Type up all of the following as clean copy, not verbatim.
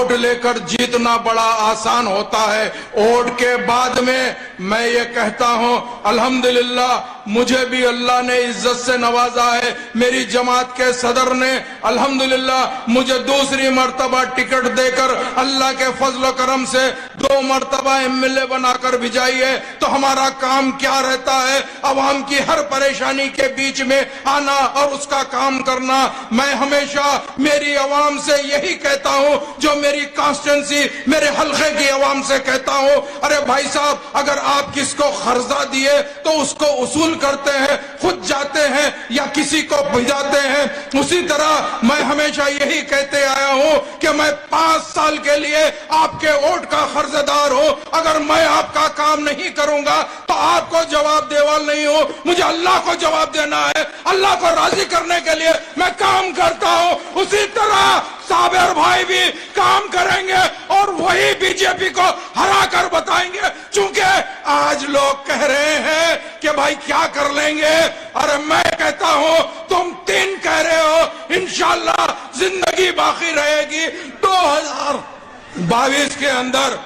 Vote लेकर जीतना बड़ा आसान होता है। वोट के बाद में मैं ये कहता हूं, अल्हम्दुलिल्लाह मुझे भी अल्लाह ने इज्जत से नवाजा है। मेरी जमात के सदर ने अल्हम्दुलिल्लाह मुझे दूसरी मर्तबा टिकट देकर अल्लाह के फजल करम से 2 मर्तबा एमएलए बनाकर भिजाई है। तो हमारा काम क्या रहता है? अवाम की हर परेशानी के बीच में आना और उसका काम करना। मैं हमेशा मेरी अवाम से यही कहता हूं, जो मेरी कॉन्स्टिट्यूंसी मेरे हल्के की अवाम से कहता हूं, अरे भाई साहब, अगर आप किसको खर्चा दिए तो उसको उसूल करते हैं, खुद जाते हैं या किसी को भिजाते हैं। उसी तरह मैं हमेशा यही कहते आया हूं कि मैं 5 साल के लिए आपके वोट का कर्जदार हूं। अगर मैं आपका काम नहीं करूंगा तो आपको जवाब देवाल नहीं हूं, मुझे अल्लाह को जवाब देना है। अल्लाह को राजी करने के लिए मैं काम करता हूं। उसी तरह साबिर भाई भी काम करेंगे और वही बीजेपी को हरा कर बताएंगे। चूंकि आज लोग कह रहे हैं कि भाई क्या कर लेंगे, अरे मैं कहता हूं तुम 3 कह रहे हो, इंशाअल्लाह जिंदगी बाकी रहेगी। 2022 के अंदर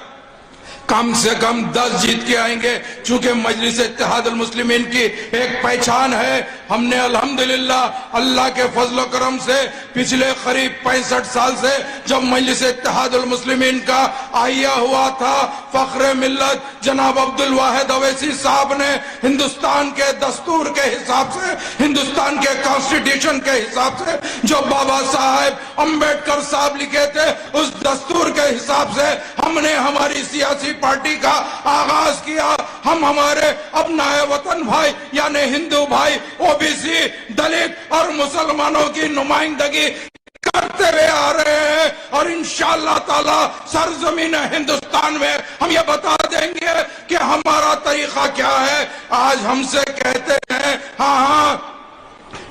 कम से कम 10 जीत के आएंगे। चूंकि मजलिस इत्तेहादुल मुस्लिमीन की एक पहचान है, हमने अल्हम्दुलिल्लाह अल्लाह के फजल करम से पिछले करीब 65 साल से जब मजलिस इत्तेहादुल मुस्लिमीन का आइया हुआ था, फख्र मिल्लत जनाब अब्दुल वाहिद अवैसी साहब ने हिंदुस्तान के दस्तूर के हिसाब से, हिंदुस्तान के कॉन्स्टिट्यूशन के हिसाब से जो बाबा साहेब अम्बेडकर साहब लिखे थे, उस दस्तूर के हिसाब से हमने हमारी सियासी पार्टी का आगाज किया। हम हमारे अपनाए वतन भाई यानी हिंदू भाई, ओबीसी, दलित और मुसलमानों की नुमाइंदगी करते हुए आ रहे हैं और इंशाअल्लाह ताला सरजमीन हिंदुस्तान में हम ये बता देंगे कि हमारा तरीका क्या है। आज हमसे कहते हैं, हाँ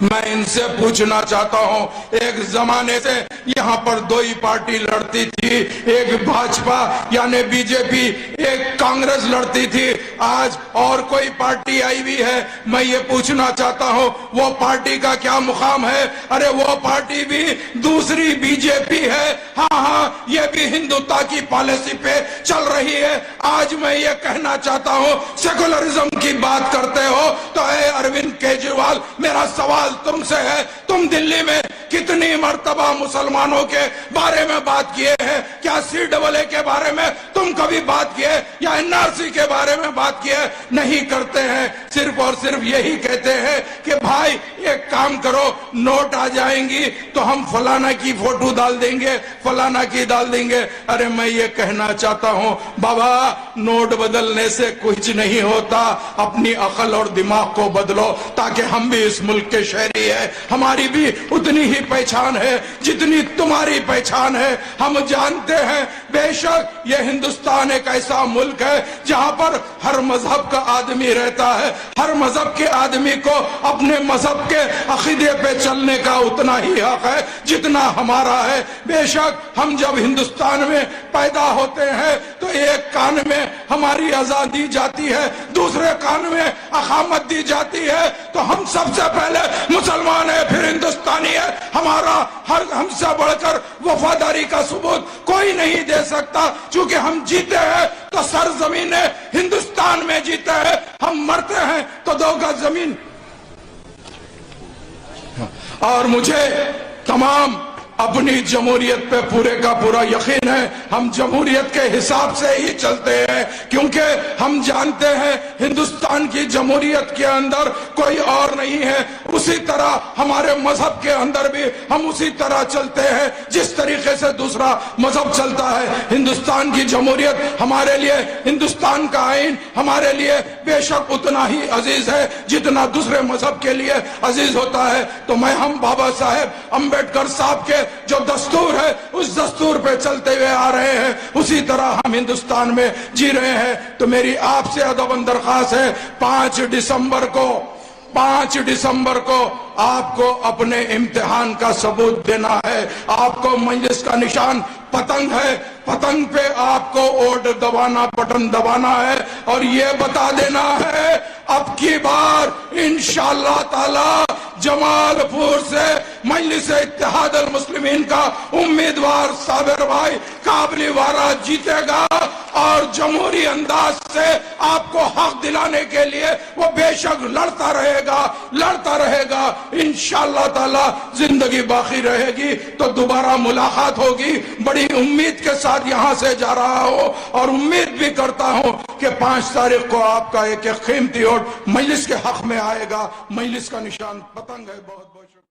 मैं इनसे पूछना चाहता हूं, एक जमाने से यहां पर 2 ही पार्टी लड़ती थी, एक भाजपा यानी बीजेपी, एक कांग्रेस लड़ती थी। आज और कोई पार्टी आई हुई है, मैं ये पूछना चाहता हूं वो पार्टी का क्या मुकाम है? अरे वो पार्टी भी दूसरी बीजेपी है। हाँ, ये भी हिंदुत्व की पॉलिसी पे चल रही है। आज मैं ये कहना चाहता हूं, सेकुलरिज्म की बात करते हो तो अरविंद केजरीवाल, मेरा सवाल तुमसे है, तुम दिल्ली में कितनी मर्तबा मुसलमानों के बारे में बात किए हैं? क्या CAA के बारे में तुम कभी बात किए या NRC के बारे में बात किए? नहीं करते हैं, सिर्फ और सिर्फ यही कहते हैं कि भाई एक काम करो, नोट आ जाएंगी तो हम फलाना की फोटो डाल देंगे, फलाना की डाल देंगे। अरे मैं ये कहना चाहता हूं बाबा, नोट बदलने से कुछ नहीं होता, अपनी अकल और दिमाग को बदलो ताकि हम भी इस मुल्क के शहरी है, हमारी भी उतनी ही पहचान है जितनी तुम्हारी पहचान है। हम जानते हैं बेशक ये हिंदुस्तान एक ऐसा मुल्क है जहां पर हर मजहब का आदमी रहता है, हर मजहब के आदमी को अपने मजहब के अकीदे पे चलने का उतना ही हक है जितना हमारा है। बेशक हम जब हिंदुस्तान में पैदा होते हैं तो एक कान में हमारी आजादी दी जाती है, दूसरे कान में अकामत दी जाती है, तो हम सबसे पहले मुसलमान है, फिर हिंदुस्तानी है। हमारा हर हमसे बढ़कर वफादारी का सबूत कोई नहीं दे सकता। चूंकि हम जीते हैं तो सरजमीन हिंदुस्तान में जीते हैं, हम मरते हैं तो 2 गज जमीन। और मुझे तमाम अपनी जमहूरियत पे पूरे का पूरा यकीन है, हम जमहूरियत के हिसाब से ही चलते हैं, क्योंकि हम जानते हैं हिंदुस्तान की जमहूरियत के अंदर कोई और नहीं है। उसी तरह हमारे मजहब के अंदर भी हम उसी तरह चलते हैं जिस तरीके से दूसरा मजहब चलता है। हिंदुस्तान की जमहूरियत हमारे लिए, हिंदुस्तान का आईन हमारे लिए बेशक उतना ही अजीज है जितना दूसरे मजहब के लिए अजीज होता है। तो मैं हम बाबा साहेब अम्बेडकर साहब के जो दस्तूर है उस दस्तूर पे चलते हुए आ रहे हैं, उसी तरह हम हिंदुस्तान में जी रहे हैं। तो मेरी आपसे अदबन दरख्वास्त है, 5 दिसंबर को आपको अपने इम्तिहान का सबूत देना है। आपको मजलिस का निशान पतंग है, पतंग पे आपको वोट दबाना, बटन दबाना है और ये बता देना है अब की बार इंशाअल्लाह ताला जमालपुर से मजलिस इत्तेहादुल मुस्लिमीन का उम्मीदवार साबिर भाई کابلی وارا جیتے گا اور جمہوری انداز سے آپ کو حق دلانے کے لیے وہ بے شک لڑتا رہے گا انشاءاللہ تعالی زندگی باقی رہے گی تو دوبارہ ملاقات ہوگی. بڑی امید کے ساتھ یہاں سے جا رہا ہوں اور امید بھی کرتا ہوں کہ 5 تاریخ کو آپ کا ایک قیمتی ووٹ مجلس کے حق میں آئے گا. مجلس کا نشان پتنگ ہے. بہت بہت شکریہ.